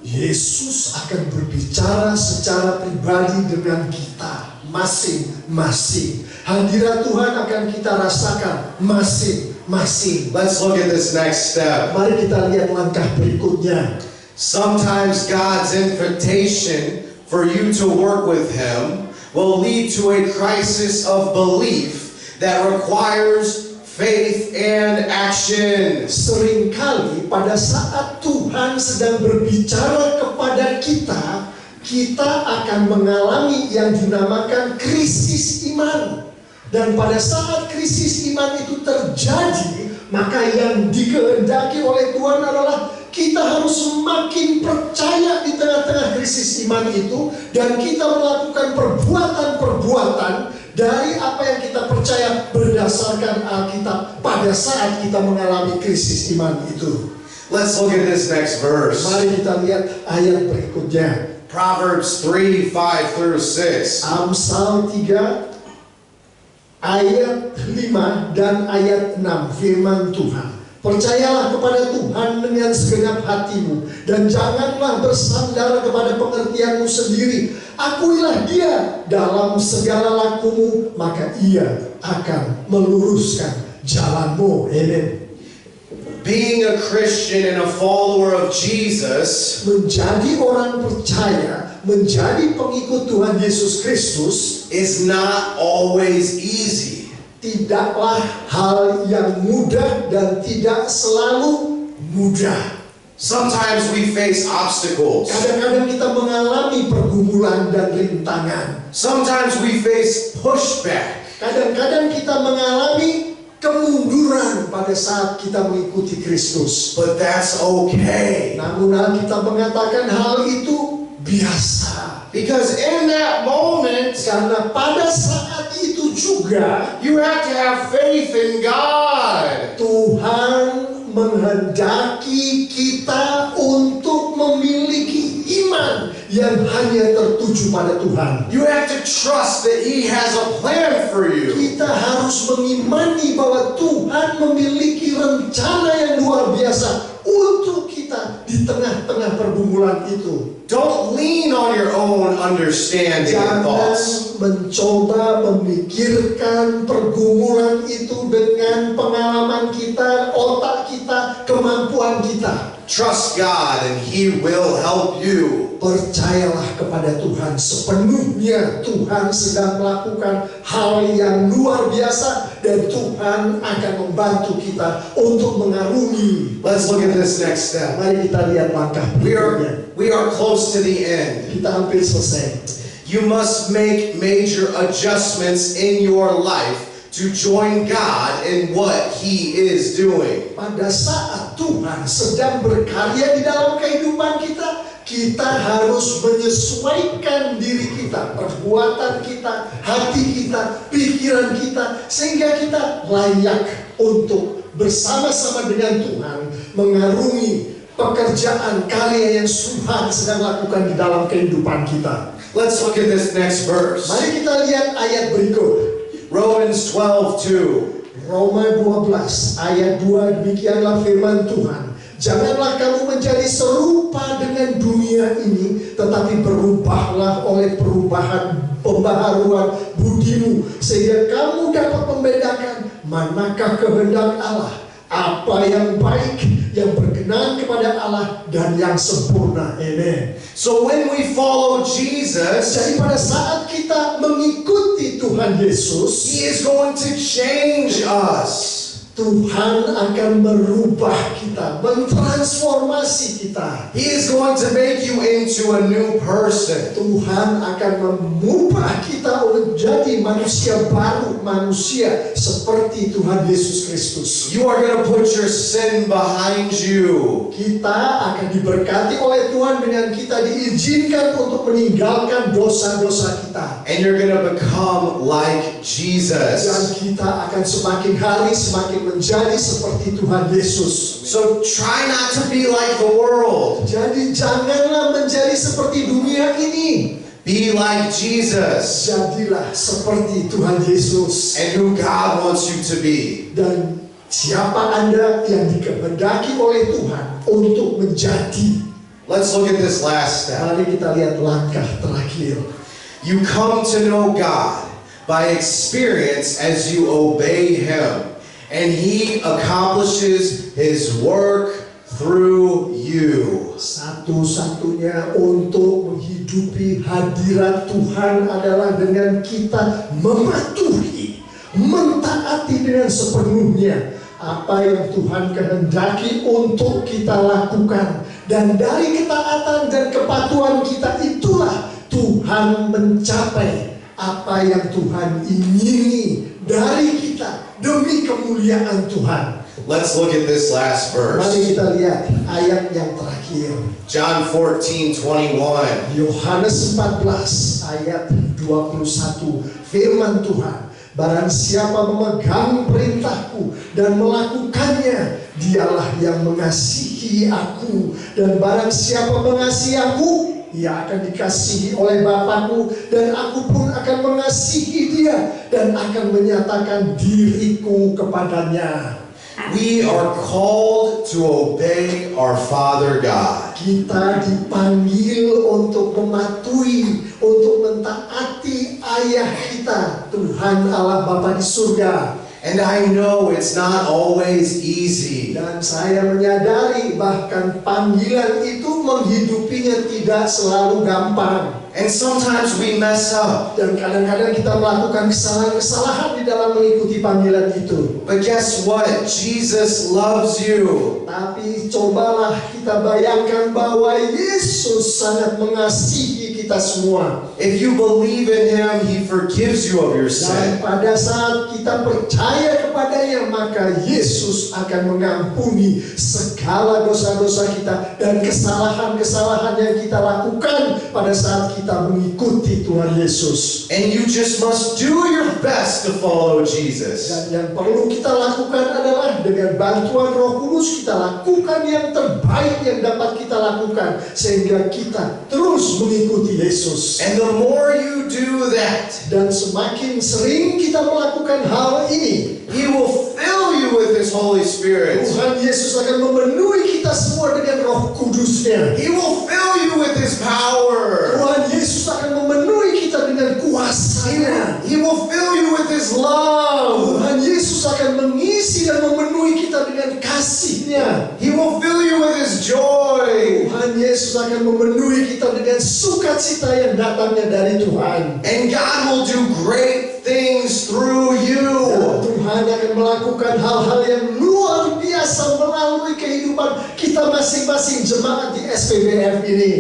Yesus akan berbicara secara pribadi dengan kita masing-masing. Hadirat Tuhan akan kita rasakan masing-masing. Let's look at this next step. Mari kita lihat langkah berikutnya. Sometimes God's invitation for you to work with Him will lead to a crisis of belief that requires faith and action. Seringkali pada saat Tuhan sedang berbicara kepada kita, kita akan mengalami yang dinamakan krisis iman. Dan pada saat krisis iman itu terjadi, maka yang dikehendaki oleh Tuhan adalah kita harus semakin percaya di tengah-tengah krisis iman itu, dan kita melakukan perbuatan-perbuatan dari apa yang kita percaya berdasarkan Alkitab pada saat kita mengalami krisis iman itu. Let's look at this next verse. Mari kita lihat ayat berikutnya. Proverbs 3:5 through 6. Amsal 3 ayat 5 dan ayat 6, firman Tuhan. Percayalah kepada Tuhan dengan segenap hatimu, dan janganlah bersandar kepada pengertianmu sendiri. Akuilah Dia dalam segala lakumu, maka Ia akan meluruskan jalanmu. Amen. Being a Christian and a follower of Jesus Menjadi orang percaya, menjadi pengikut Tuhan Yesus Kristus is not always easy. tidaklah hal yang mudah dan tidak selalu mudah. Sometimes we face obstacles. Kadang-kadang kita mengalami pergumulan dan rintangan. Sometimes we face pushback. Kadang-kadang kita mengalami kemunduran pada saat kita mengikuti Kristus. But that's okay. Namun kita mengatakan hal itu biasa. Because in that moment, Karena pada saat itu juga you have to have faith in God. Tuhan menghendaki kita untuk memiliki iman yang hanya tertuju pada Tuhan. You have to trust that He has a plan for you. Kita harus mengimani bahwa Tuhan memiliki rencana yang luar biasa untuk kita di tengah-tengah pergumulan itu. Don't lean on your own understanding and Jangan thoughts. mencoba memikirkan pergumulan itu dengan pengalaman kita, otak kita, kemampuan kita. Trust God and He will help you. Percayalah kepada Tuhan sepenuhnya. Tuhan sedang melakukan hal yang luar biasa dan Tuhan akan membantu kita untuk mengarungi. Let's look at this next step. Mari kita lihat langkah berikutnya. We are close to the end. Kita hampir selesai. You must make major adjustments in your life to join God in what He is doing. Pada saat Tuhan sedang berkarya di dalam kehidupan kita, kita harus menyesuaikan diri kita, perbuatan kita, hati kita, pikiran kita, sehingga kita layak untuk bersama-sama dengan Tuhan mengarungi pekerjaan karya yang Tuhan sedang lakukan di dalam kehidupan kita. Let's look at this next verse. Mari kita lihat ayat berikut. Romans 12:2. Roma 12 ayat 2, demikianlah firman Tuhan. Janganlah kamu menjadi serupa dengan dunia ini, tetapi berubahlah oleh pembaharuan budimu, sehingga kamu dapat membedakan manakah kehendak Allah, apa yang baik, yang berkenan kepada Allah, dan yang sempurna. Amen. So when we follow Jesus, Jadi pada saat kita mengikuti Tuhan Yesus, He is going to change us. Tuhan akan merubah kita, mentransformasi kita. He is going to make you into a new person. Tuhan akan mengubah kita menjadi manusia baru, manusia seperti Tuhan Yesus Kristus. You are going to put your sin behind you. Kita akan diberkati oleh Tuhan dengan kita diizinkan untuk meninggalkan dosa-dosa kita. And you're going to become like Dan Jesus. kita akan semakin hari semakin menjadi seperti Tuhan Yesus. So try not to be like the world. Jadi janganlah menjadi seperti dunia ini. Be like Jesus Jadilah seperti Tuhan Yesus. and who God wants you to be. Dan siapa Anda yang dikehendaki oleh Tuhan untuk menjadi. Let's look at this last step. Mari kita lihat langkah terakhir. You come to know God by experience as you obey Him, and He accomplishes His work through you. Satu-satunya untuk menghidupi hadirat Tuhan adalah dengan kita mematuhi, mentaati dengan sepenuhnya apa yang Tuhan kehendaki untuk kita lakukan. Dan dari ketaatan dan kepatuhan kita itulah Tuhan mencapai apa yang Tuhan ingini dari kita demi kemuliaan Tuhan. Let's look at this last Mari verse. kita lihat ayat yang terakhir. John 14:21. Yohanes 14 ayat 21. Firman Tuhan, barang siapa memegang perintahku dan melakukannya, dialah yang mengasihi aku. Dan barang siapa mengasihi aku, ia akan dikasihi oleh Bapakku, dan aku pun akan mengasihi dia dan akan menyatakan diriku kepadanya. We are called to obey our Father God. Kita dipanggil untuk mematuhi, untuk mentaati ayah kita, Tuhan Allah Bapa di surga. And I know it's not always easy. Dan saya menyadari bahkan panggilan itu menghidupinya tidak selalu gampang. And sometimes we mess up. Dan kadang-kadang kita melakukan kesalahan-kesalahan di dalam mengikuti panggilan itu. But guess what? Jesus loves you. Tapi cobalah kita bayangkan bahwa Yesus sangat mengasihi kita semua. If you believe in Him, He forgives you of your Dan sin. pada saat kita percaya kepadanya, maka Yesus akan mengampuni segala dosa-dosa kita dan kesalahan-kesalahan yang kita lakukan pada saat kita mengikuti Tuhan Yesus. And you just must do your best to follow Jesus. Dan yang perlu kita lakukan adalah dengan bantuan Roh Kudus kita lakukan yang terbaik yang dapat kita lakukan sehingga kita terus mengikuti Yesus. And the more you do that, Dan semakin sering kita melakukan hal ini, He will fill you with His Holy Spirit. Tuhan Yesus akan memenuhi kita semua dengan Roh Kudus-Nya. He will fill you with His power. Tuhan Yesus akan memenuhi kita dengan kuasa-Nya. He will fill you with His love. Tuhan Yesus akan mengisi dan memenuhi kita dengan kasih-Nya. He will fill you with His joy. Tuhan Yesus akan memenuhi kita dengan sukacita yang datangnya dari Tuhan. And God will do great things through you. Dan Tuhan akan melakukan hal-hal yang luar biasa melalui kehidupan kita masing-masing jemaat di SPBF ini.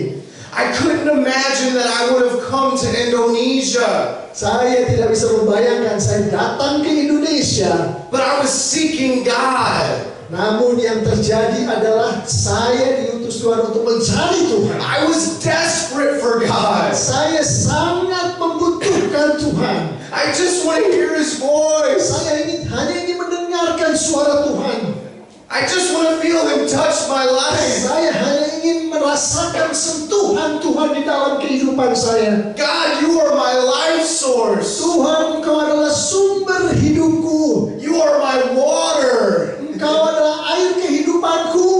I couldn't imagine that I would have come to Indonesia, Saya tidak bisa membayangkan saya datang ke Indonesia, but I was seeking God. namun yang terjadi adalah saya diutus Tuhan untuk mencari Tuhan. I was desperate for God. Saya sangat membutuhkan Tuhan. I just want to hear His voice. Saya hanya ingin mendengarkan suara Tuhan. I just want to feel Him touch my life. Saya hanya ingin merasakan sentuhan Tuhan di dalam kehidupan saya. God, you are my life source. Tuhan, Engkau adalah sumber hidupku. You are my water. Engkau adalah air kehidupanku.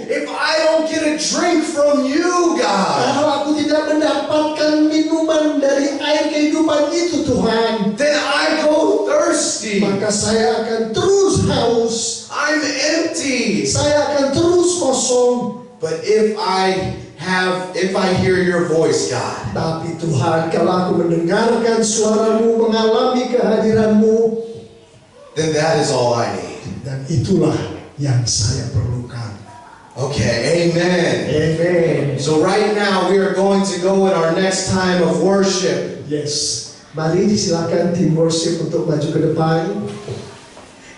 If I don't get a drink from you, God, Kalau aku tidak mendapatkan minuman dari air kehidupan itu, Tuhan, then I go thirsty. maka saya akan terus haus. I'm empty. Saya akan terus kosong. But if I hear your voice, God, Tapi Tuhan, kalau aku mendengarkan suaramu, mengalami kehadiranmu, then that is all I need. dan itulah yang saya perlukan. Okay, amen. Amen. So right now we are going to go in our next time of worship. Yes. Mari disilakan tim worship untuk maju ke depan.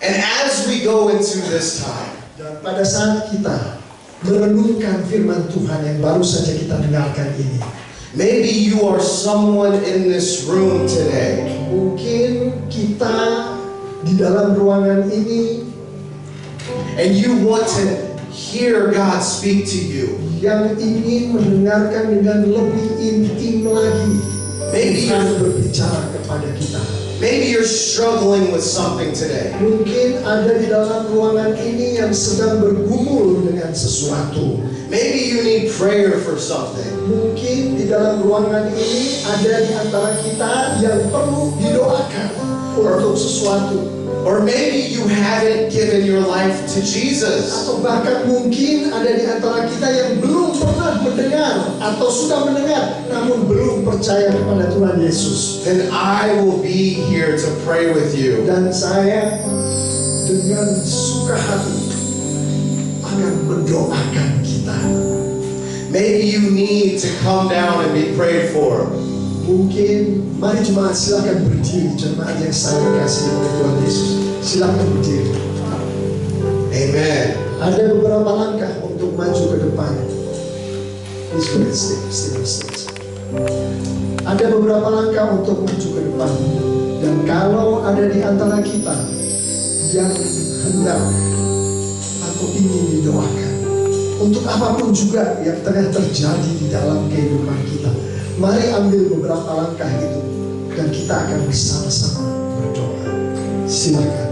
And as we go into this time, Dan pada saat kita merenungkan firman Tuhan yang baru saja kita dengarkan ini, maybe you are someone in this room today, mungkin kita di dalam ruangan ini and you want to hear God speak to you. yang ingin mendengarkan dengan lebih intim lagi Maybe Tuhan you're, berbicara kepada kita. maybe you're struggling with something today. Mungkin ada di dalam ruangan ini yang sedang bergumul dengan sesuatu. Maybe you need prayer for something. Mungkin di dalam ruangan ini ada di antara kita yang perlu didoakan untuk sesuatu. Or maybe you haven't given your life to Jesus. Atau bahkan mungkin ada di antara kita yang belum pernah mendengar atau sudah mendengar namun belum percaya kepada Tuhan Yesus. Then I will be here to pray with you. Dan saya dengan suka hati akan mendoakan kita. Maybe you need to come down and be prayed for. Mungkin mari jemaat silakan berdiri, jemaat yang saya kasih oleh Tuhan Yesus. Silakan berdiri. Amen. Ada beberapa langkah untuk maju ke depan. Please go ahead, stay. Ada beberapa langkah untuk maju ke depan. Dan kalau ada di antara kita yang hendak atau ingin didoakan untuk apapun juga yang tengah terjadi di dalam kehidupan kita, mari ambil beberapa langkah itu dan kita akan bersama-sama berdoa. Silakan.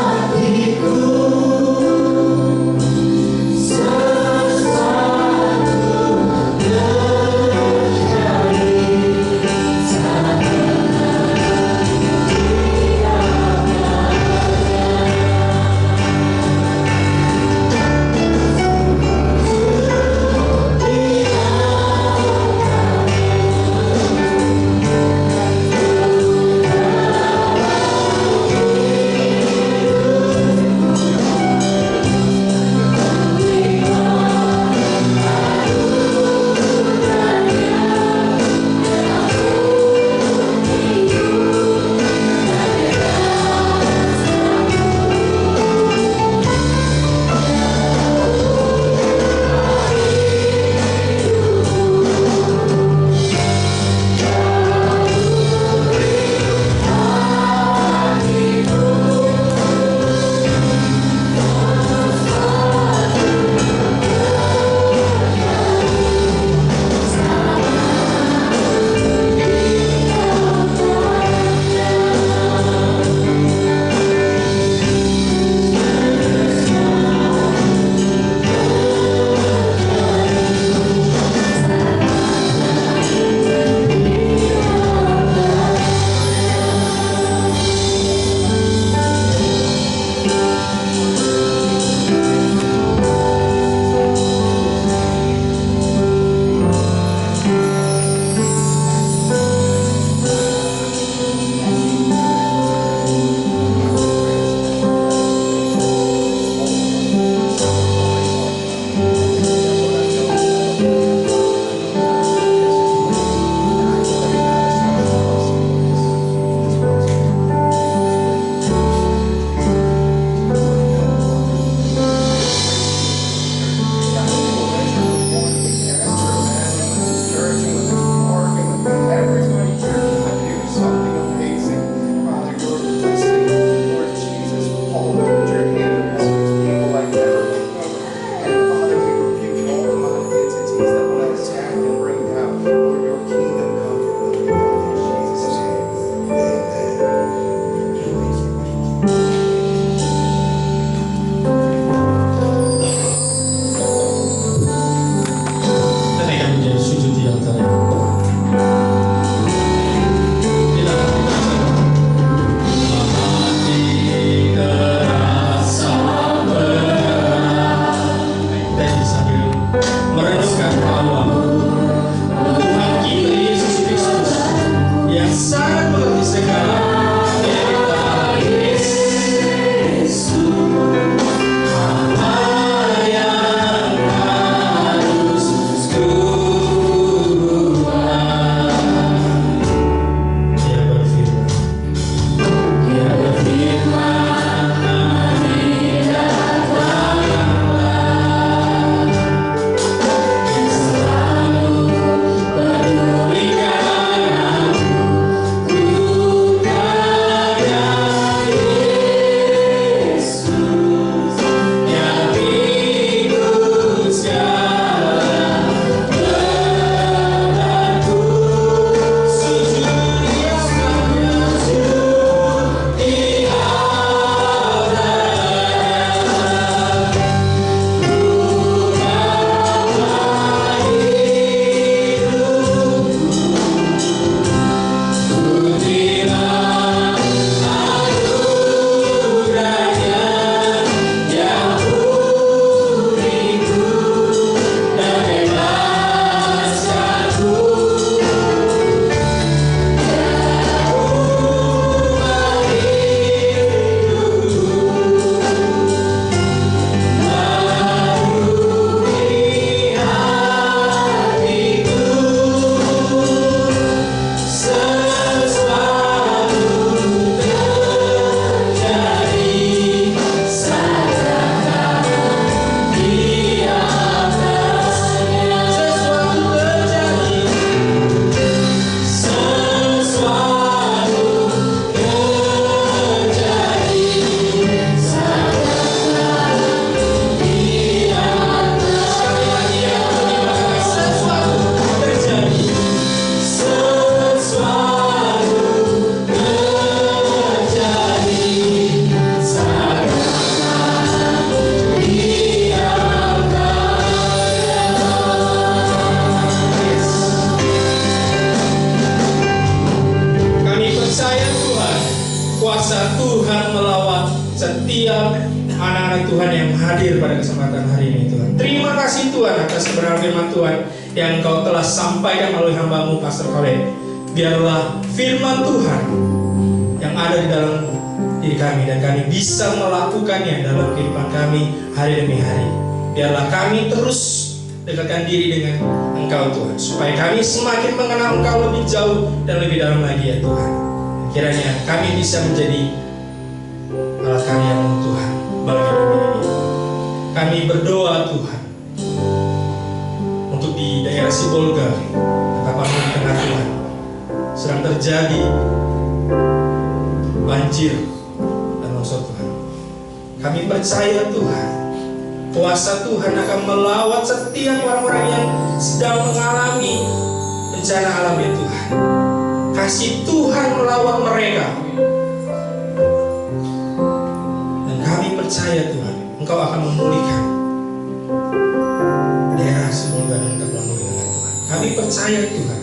Hatiku pada kesempatan hari ini Tuhan. Terima kasih Tuhan atas kebenaran firman Tuhan yang Engkau telah sampaikan melalui hamba-Mu Pastor Khaled. Biarlah firman Tuhan yang ada di dalam diri kami dan kami bisa melakukannya dalam kehidupan kami hari demi hari. Biarlah kami terus dekatkan diri dengan Engkau Tuhan, supaya kami semakin mengenal Engkau lebih jauh dan lebih dalam lagi ya Tuhan. Kiranya kami bisa menjadi alat karya-Mu Tuhan bagi dunia ini. Kami berdoa Tuhan untuk di daerah Sibolga, betapapun di tengah Tuhan sedang terjadi banjir dan longsor Tuhan. Kami percaya Tuhan, kuasa Tuhan akan melawat setiap orang-orang yang sedang mengalami bencana alam ya Tuhan. Kasih Tuhan melawat mereka. Dan kami percaya Tuhan, Engkau akan memulihkan daerah Sibolga dan Kepulauan dengan Tuhan. Kami percaya Tuhan,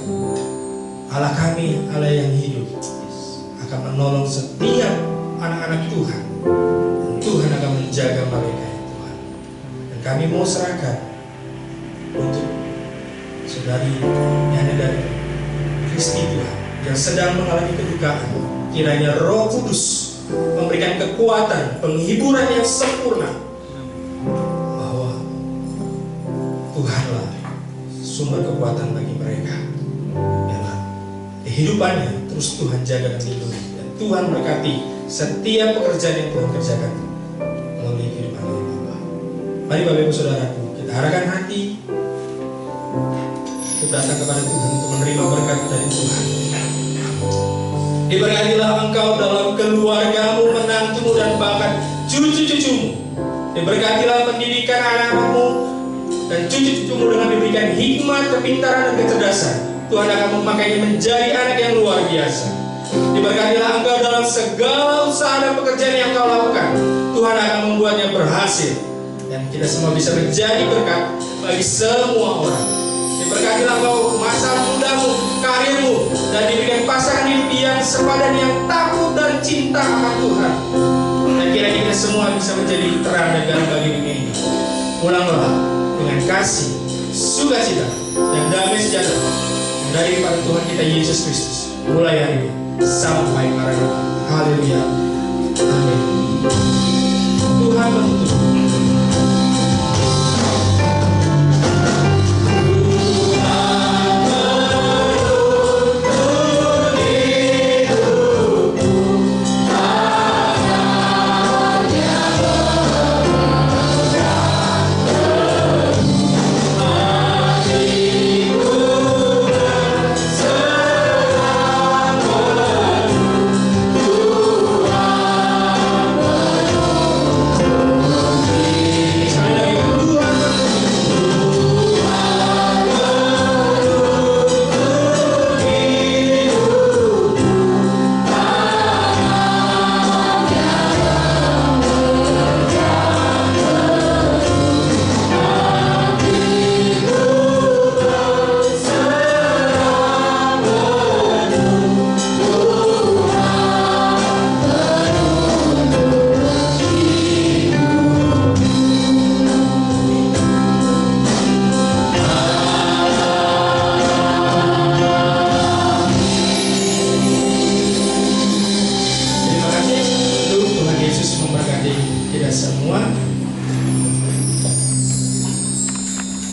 Allah kami, Allah yang hidup, akan menolong setiap anak-anak Tuhan. Dan Tuhan akan menjaga mereka. Kami mau serahkan untuk saudari yang ada dari Kristi Tuhan yang sedang mengalami kedukaan. Kiranya Roh Kudus memberikan kekuatan, penghiburan yang sempurna, bahwa Tuhanlah sumber kekuatan bagi mereka. Biarlah kehidupannya terus Tuhan jaga dan lindungi, dan Tuhan berkati setiap pekerjaan yang Tuhan kerjakan melalui kehidupan ini. Mari Bapak Ibu Saudaraku, kita arahkan hati untuk datang kepada Tuhan untuk menerima berkat dari Tuhan. Diberkatilah engkau dalam keluargamu, menantumu, dan bahkan cucu-cucumu. Diberkatilah pendidikan anak-anakmu dan cucu-cucumu dengan diberikan hikmat, kepintaran, dan kecerdasan. Tuhan akan memakainya menjadi anak yang luar biasa. Diberkatilah engkau dalam segala usaha dan pekerjaan yang kau lakukan. Tuhan akan membuatnya berhasil. Dan kita semua bisa menjadi berkat bagi semua orang. Diberkatilah engkau masa mudamu, karirmu, dan diberikan pasangan hidup yang sepadan, yang takut dan cinta akan Tuhan. Dan kiranya kita semua bisa menjadi terang dan garam bagi dunia ini. Pulanglah dengan kasih, sukacita, dan damai sejahtera dari pada Tuhan kita Yesus Kristus, mulai hari ini sampai Maranatha. Haleluya. Amin. Tuhan menutup